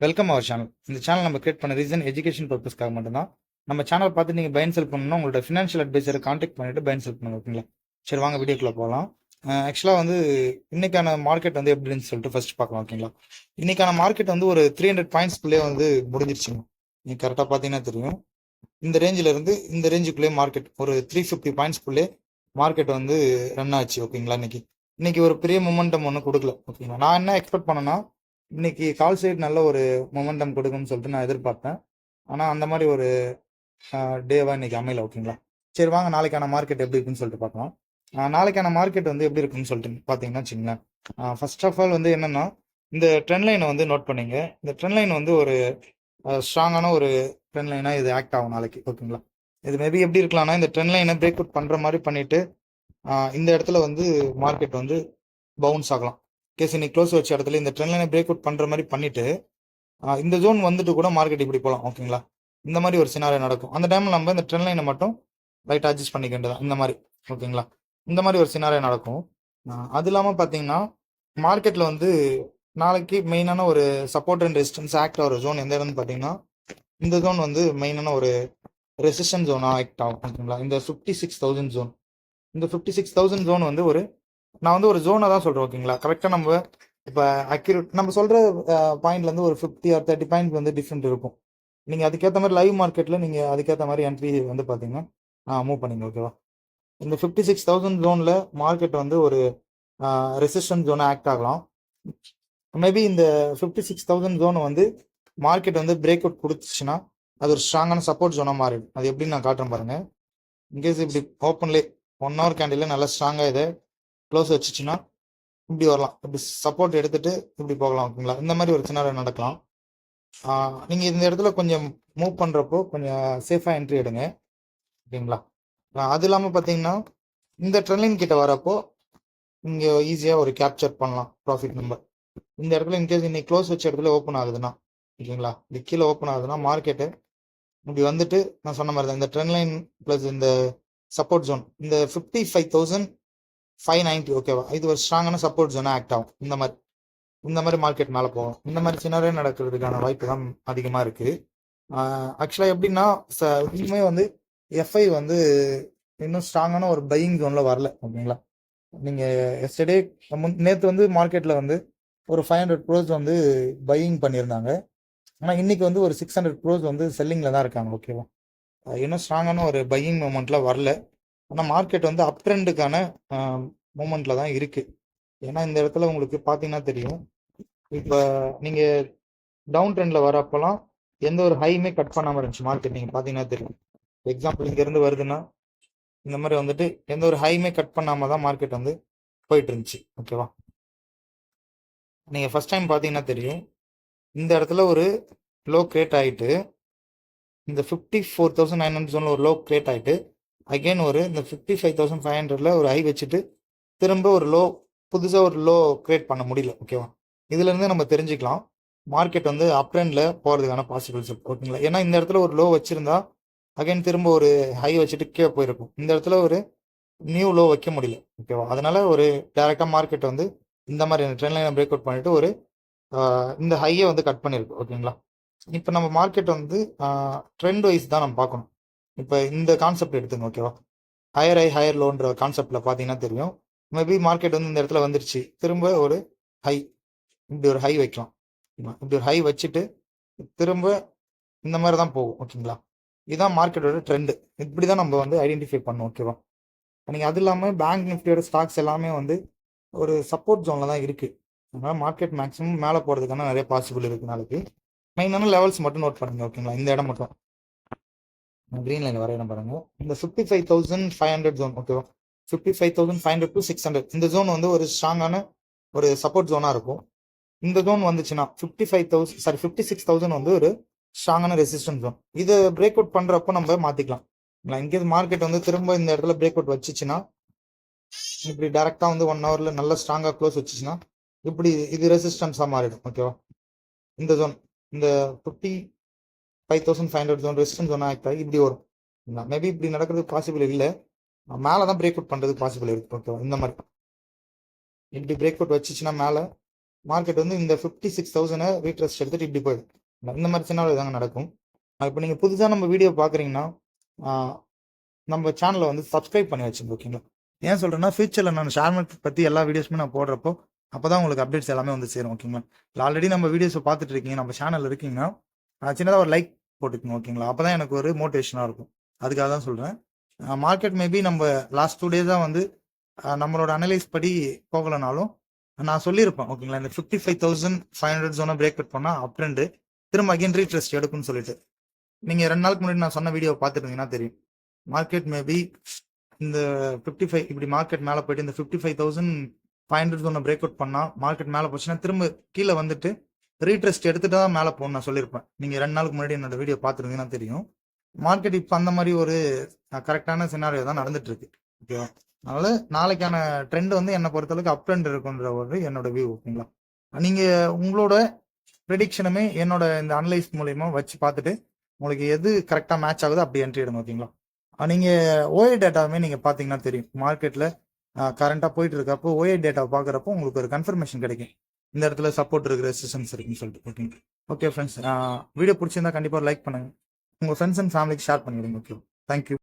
Welcome our channel. இந்த channel நம்ம create பண்ண ரீசன் எஜுகேஷன் பர்பஸ்க்காக மட்டும்தான். நம்ம சேனல் பார்த்து நீங்கள் பை அண்ட் செல் பண்ணணும்னா உங்களோட ஃபினான்ஷியல் அட்வைசரை கான்டாக்ட் பண்ணிட்டு பை அண்ட் செல் பண்ணுங்க, ஓகேங்களா? சரி, வாங்க வீடியோக்குள்ள போகலாம். ஆக்சுவலாக வந்து இன்னைக்கான மார்க்கெட் வந்து எப்படி இருந்துச்சு சொல்லிட்டு ஃபர்ஸ்ட் பார்க்கலாம், ஓகேங்களா? இன்னைக்கான மார்க்கெட் வந்து ஒரு 300 பாயிண்ட்ஸ்குள்ளே வந்து முடிஞ்சிருச்சுங்க. நீங்கள் கரெக்டாக பார்த்தீங்கன்னா தெரியும். இந்த ரேஞ்சில் இருந்து இந்த ரேஞ்சுக்குள்ளே மார்க்கெட் ஒரு 350 பாயிண்ட்ஸ்குள்ளே மார்க்கெட் வந்து ரன் ஆச்சு, ஓகேங்களா? இன்னைக்கு ஒரு பெரிய மொமெண்டம் ஒன்றும் கொடுக்கல, ஓகேங்களா? நான் என்ன எக்ஸ்பெக்ட் பண்ணேன்னா இன்னைக்கு கால் சைடு நல்ல ஒரு மொமெண்டம் கொடுக்கும்னு சொல்லிட்டு நான் எதிர்பார்த்தேன். ஆனால் அந்த மாதிரி ஒரு டேவா இன்னைக்கு அமையல, ஓகேங்களா? சரி, வாங்க நாளைக்கான மார்க்கெட் எப்படி இருக்குன்னு சொல்லிட்டு பார்க்கலாம். நாளைக்கான மார்க்கெட் வந்து எப்படி இருக்குன்னு சொல்லிட்டு பார்த்தீங்கன்னா வச்சுங்களேன். ஃபர்ஸ்ட் ஆஃப் ஆல் வந்து என்னன்னா, இந்த ட்ரெண்ட் லைனை வந்து நோட் பண்ணீங்க. இந்த ட்ரெண்ட் லைன் வந்து ஒரு ஸ்ட்ராங்கான ஒரு ட்ரெண்ட் லைனாக இது ஆக்ட் ஆகும் நாளைக்கு, ஓகேங்களா? இது மேபி எப்படி இருக்கலாம்னா, இந்த ட்ரெண்ட் லைனை பிரேக் அவுட் பண்ணுற மாதிரி பண்ணிட்டு இந்த இடத்துல வந்து மார்க்கெட் வந்து பவுன்ஸ் ஆகலாம். கேஸ் இன்னைக்கு க்ளோஸ் வச்ச இடத்துல இந்த ட்ரெண்ட் லைனை பிரேக் அவுட் பண்ணுற மாதிரி பண்ணிட்டு இந்த ஜோன் வந்துட்டு கூட மார்க்கெட் இப்படி போகலாம், ஓகேங்களா? இந்த மாதிரி ஒரு சினாரியோ நடக்கும். அந்த டைமில் நம்ம இந்த ட்ரெண்ட் லைனை மட்டும் லைட்டாக அட்ஜஸ்ட் பண்ணிக்க வேண்டியதான், இந்த மாதிரி, ஓகேங்களா? இந்த மாதிரி ஒரு சினாரியோ நடக்கும். அது இல்லாமல் பார்த்தீங்கன்னா மார்க்கெட்டில் வந்து நாளைக்கு மெயினான ஒரு சப்போர்ட் அண்ட் ரெசிஸ்டன்ஸ் ஆக்ட் ஆகிற ஜோன் எந்த இடம்னு பார்த்தீங்கன்னா இந்த ஜோன் வந்து மெயினான ஒரு ரெசிஸ்டன்ஸ் ஜோனாக ஆக்ட் ஆகும், ஓகேங்களா? இந்த 56,000 ஜோன். இந்த 56,000 ஜோன் வந்து நான் வந்து ஒரு ஜோனை தான் சொல்கிறேன், ஓகேங்களா? கரெக்டாக நம்ம இப்போ அக்யூரேட் நம்ம சொல்கிற பாயிண்ட்லேருந்து ஒரு 50 ஆர் 30 பாயிண்ட் வந்து டிஃப்ரெண்ட் இருக்கும். நீங்கள் அதுக்கேற்ற மாதிரி லைவ் மார்க்கெட்டில் நீங்கள் அதுக்கேற்ற மாதிரி என்ட்ரி வந்து பார்த்தீங்கன்னா மூவ் பண்ணிங்க, ஓகேவா? இந்த 56,000 ஜோனில் மார்க்கெட் வந்து ஒரு ரெசிஸ்டன்ஸ் ஜோனை ஆக்ட் ஆகலாம். மேபி இந்த 56,000 ஜோனை வந்து மார்க்கெட் வந்து பிரேக் அவுட் கொடுத்துச்சுன்னா அது ஒரு ஸ்ட்ராங்கான சப்போர்ட் ஜோனாக மாறிடும். அது எப்படின்னு நான் காட்டுறேன் பாருங்க. இன்கேஸ் இப்படி ஓப்பன்லே 1 ஹவர் கேண்டில் நல்லா ஸ்ட்ராங்காக இதை க்ளோஸ் வச்சுச்சுன்னா இப்படி வரலாம், இப்படி சப்போர்ட் எடுத்துட்டு இப்படி போகலாம், ஓகேங்களா? இந்த மாதிரி ஒரு சின்ன நடக்கலாம். நீங்கள் இந்த இடத்துல கொஞ்சம் மூவ் பண்ணுறப்போ கொஞ்சம் சேஃபாக என்ட்ரி எடுங்க, ஓகேங்களா? அது இல்லாமல் பார்த்தீங்கன்னா இந்த ட்ரெண்ட்லைன் கிட்ட வரப்போ இங்கே ஈஸியாக ஒரு கேப்சர் பண்ணலாம் ப்ராஃபிட் நம்பர். இந்த இடத்துல இன்கேஸ் இன்னைக்கு க்ளோஸ் வச்ச இடத்துல ஓப்பன் ஆகுதுன்னா, ஓகேங்களா, இப்படி கீழே ஓப்பன் ஆகுதுன்னா மார்க்கெட்டு இப்படி வந்துட்டு நான் சொன்ன மாதிரி தான் இந்த ட்ரெண்ட் லைன் ப்ளஸ் இந்த சப்போர்ட் ஜோன் இந்த 55,590, ஓகேவா? இது ஒரு ஸ்ட்ராங்கான சப்போர்ட் ஜோனாக ஆக்ட் ஆகும். இந்த மாதிரி மார்க்கெட் மேலே போகும். இந்த மாதிரி சின்னரே நடக்கிறதுக்கான வாய்ப்பு தான் அதிகமாக இருக்குது. ஆக்சுவலாக எப்படின்னா இன்னுமே வந்து எஃப்ஐ வந்து இன்னும் ஸ்ட்ராங்கான ஒரு பையிங் ஜோனில் வரல, ஓகேங்களா? நீங்கள் எஸ்டர்டே நேற்று வந்து மார்க்கெட்டில் வந்து ஒரு 500 crores வந்து பையிங் பண்ணியிருந்தாங்க. ஆனால் இன்னைக்கு வந்து ஒரு 600 crores வந்து செல்லிங்கில் தான் இருக்காங்க, ஓகேவா? இன்னும் ஸ்ட்ராங்கான ஒரு பையிங் மூமெண்ட்டில் வரல. ஆனால் மார்க்கெட் வந்து அப் ட்ரெண்டுக்கான மூமெண்ட்டில் தான் இருக்குது. ஏன்னா இந்த இடத்துல உங்களுக்கு பார்த்தீங்கன்னா தெரியும், இப்போ நீங்கள் டவுன் ட்ரெண்டில் வரப்போலாம் எந்த ஒரு ஹையுமே கட் பண்ணாமல் இருந்துச்சு மார்க்கெட். நீங்கள் பார்த்தீங்கன்னா தெரியும். எக்ஸாம்பிள் இங்கேருந்து வருதுன்னா இந்த மாதிரி வந்துட்டு எந்த ஒரு ஹையுமே கட் பண்ணாமல் தான் மார்க்கெட் வந்து போயிட்டு இருந்துச்சு, ஓகேவா? நீங்கள் ஃபர்ஸ்ட் டைம் பார்த்தீங்கன்னா தெரியும், இந்த இடத்துல ஒரு லோ கிரியேட் ஆகிட்டு இந்த 54,900 ஜோனில் ஒரு லோ கிரியேட் ஆகிட்டு அகெயின் ஒரு இந்த 55,500 ஒரு ஹை வச்சுட்டு திரும்ப ஒரு லோ புதுசாக ஒரு லோ கிரியேட் பண்ண முடியல, ஓகேவா? இதுலேருந்து நம்ம தெரிஞ்சுக்கலாம் மார்க்கெட் வந்து அப் ட்ரெண்டில் போகிறதுக்கான பாசிபிள்ஸ் இருக்கு, ஓகேங்களா? ஏன்னா இந்த இடத்துல ஒரு லோ வச்சுருந்தா அகைன் திரும்ப ஒரு ஹை வச்சுட்டு கீழே போயிருக்கும். இந்த இடத்துல ஒரு நியூ லோ வைக்க முடியல, ஓகேவா? அதனால ஒரு டேரெக்டாக மார்க்கெட் வந்து இந்த மாதிரி ட்ரெண்ட் லைனை பிரேக் அவுட் பண்ணிட்டு ஒரு இந்த ஹையை வந்து கட் பண்ணியிருக்கு, ஓகேங்களா? இப்போ நம்ம மார்க்கெட் வந்து ட்ரெண்ட் வைஸ் தான் நம்ம பார்க்கணும். இப்போ இந்த கான்செப்ட் எடுத்துங்க, ஓகேவா? ஹையர் ஹை ஹையர் லோன்ற கான்செப்டில் பார்த்தீங்கன்னா தெரியும், மேபி மார்க்கெட் வந்து இந்த இடத்துல வந்துருச்சு, திரும்ப ஒரு ஹை இப்படி ஒரு ஹை வைக்கலாம். இப்படி ஒரு ஹை வச்சுட்டு திரும்ப இந்த மாதிரி தான் போகும், ஓகேங்களா? இதுதான் மார்க்கெட்டோட ட்ரெண்டு. இப்படி தான் நம்ம வந்து ஐடென்டிஃபை பண்ணணும், ஓகேவா? நீங்கள் அது இல்லாமல் பேங்க் நிஃப்டியோட ஸ்டாக்ஸ் எல்லாமே வந்து ஒரு சப்போர்ட் ஜோனில் தான் இருக்குது. அதனால் மார்க்கெட் மேக்ஸிமம் மேலே போகிறதுக்கான நிறைய பாசிபிள் இருக்குது நாளைக்கு. மெயினான லெவல்ஸ் மட்டும் நோட் பண்ணுங்க, ஓகேங்களா? இந்த இடம் மட்டும் க்ரீன் லைன் வர இடம் பாருங்க. இந்த 55,500 ஜோன், ஓகேவா? 55,500 to 600 இந்த ஜோன் வந்து ஒரு ஸ்ட்ராங்கான ஒரு சப்போர்ட் ஜோனாக இருக்கும். இந்த ஜோன் வந்துச்சுன்னா 56,000 வந்து ஒரு ஸ்ட்ராங்கான ரெசிஸ்டன்ஸ் ஜோன். இதை பிரேக் அவுட் பண்ணுறப்போ நம்ம மாற்றிக்கலாம். இன்கேஸ் மார்க்கெட் வந்து திரும்ப இந்த இடத்துல பிரேக் அவுட் வச்சுச்சுன்னா இப்படி டேரெக்டாக வந்து 1 ஹவரில் நல்ல ஸ்ட்ராங்காக க்ளோஸ் வச்சுச்சுன்னா இப்படி இது ரெசிஸ்டன்ஸாக மாறிடும், ஓகேவா? இந்த ஜோன் இந்த 55,500 ஜோன் ரெசிஸ்டன்ஸ் ஜோன் ஆக்ட் ஆகி இப்படி வரும். மேபி இப்படி நடக்கிறதுக்கு பாசிபிள் இல்லை, மேலே தான் பிரேக் அவுட் பண்ணுறதுக்கு பாசிபிள் இருக்குது, ஓகேவா? இந்த மாதிரி இப்படி பிரேக் அவுட் வச்சுச்சுன்னா மேலே மார்க்கெட் வந்து இந்த 56,000 ரீட்ரெஸ்ட் எடுத்துட்டு இப்படி போயிடும். இந்த மாதிரி சின்ன தாங்க நடக்கும். இப்போ நீங்கள் புதுசாக நம்ம வீடியோ பார்க்குறீங்கன்னா நம்ம சேனலை வந்து சப்ஸ்கிரைப் பண்ணி வச்சுங்க, ஓகேங்களா? ஏன் சொல்கிறேன்னா ஃபியூச்சரில் நான் ஷேர் மார்க்கெட் பற்றி எல்லா வீடியோஸுமே நான் போடுறப்போ அப்போ தான் உங்களுக்கு அப்டேட்ஸ் எல்லாமே வந்து சேரும், ஓகேங்களா? இல்லை ஆல்ரெடி நம்ம வீடியோஸை பார்த்துட்டு இருக்கீங்க, நம்ம சேனல் இருக்கீங்கன்னா சின்னதாக ஒரு லைக் போட்டுக்கோங்க, ஓகேங்களா? அப்போ தான் எனக்கு ஒரு மோட்டிவேஷனாக இருக்கும். அதுக்காக தான் சொல்கிறேன். மார்க்கெட் மேபி நம்ம லாஸ்ட் 2 டேஸாக வந்து நம்மளோட அனலைஸ் படி போகலைனாலும் நான் சொல்லியிருப்பேன், ஓகேங்களா? இந்த 55,500 ஜோனை பிரேக் அவுட் பண்ணால் அப் ட்ரெண்டு திரும்ப அகைன் ரீட்ரெஸ்ட் எடுக்கும்னு சொல்லிட்டு நீங்கள் 2 நாளுக்கு முன்னாடி நான் சொன்ன வீடியோ பார்த்துருந்தீங்கன்னா தெரியும். மார்க்கெட் மேபி இந்த 55 இப்படி மார்க்கெட் மேலே போயிட்டு இந்த 55,500 ஜோனை பிரேக் அவுட் பண்ணால் மார்க்கெட் மேலே போச்சுன்னா திரும்ப கீழே வந்துட்டு ரீட்ரெஸ்ட் எடுத்துட்டு தான் மேலே போகணும் நான் சொல்லியிருப்பேன். நீங்கள் 2 நாளுக்கு முன்னாடி என்னோட வீடியோ பார்த்துருந்தீங்கன்னா தெரியும். மார்க்கெட் இப்போ அந்த மாதிரி ஒரு கரெக்டான சினாரியோ தான் நடந்துட்டு இருக்கு, ஓகேவா? அதனால நாளைக்கான ட்ரெண்ட் வந்து என்னை பொறுத்தளவுக்கு அப் ட்ரெண்ட் இருக்குன்ற ஒரு என்னோட வியூ, ஓகேங்களா? நீங்க உங்களோட ப்ரெடிக்ஷனுமே என்னோட இந்த அனலைஸ் மூலயமா வச்சு பார்த்துட்டு உங்களுக்கு எது கரெக்டாக மேட்ச் ஆகுதோ அப்படி என்ட்ரி எடுங்க, ஓகேங்களா? நீங்க ஓஏ டேட்டாவுமே நீங்க பார்த்தீங்கன்னா தெரியும். மார்க்கெட்ல கரண்டாக போயிட்டு இருக்கப்போ ஓஏ டேட்டாவை பார்க்குறப்போ உங்களுக்கு ஒரு கன்ஃபர்மேஷன் கிடைக்கும், இந்த இடத்துல சப்போர்ட் இருக்கு, ரெசிஸ்டன்ஸ் இருக்குன்னு சொல்லிட்டு, ஓகேங்க? ஓகே ஃப்ரெண்ட்ஸ், வீடியோ பிடிச்சிருந்தா கண்டிப்பாக லைக் பண்ணுங்க, உங்கள் ஃப்ரெண்ட்ஸ் அண்ட் ஃபேமிலிக்கு ஷேர் பண்ணிவிடுங்க, ஓகே? தேங்க்யூ.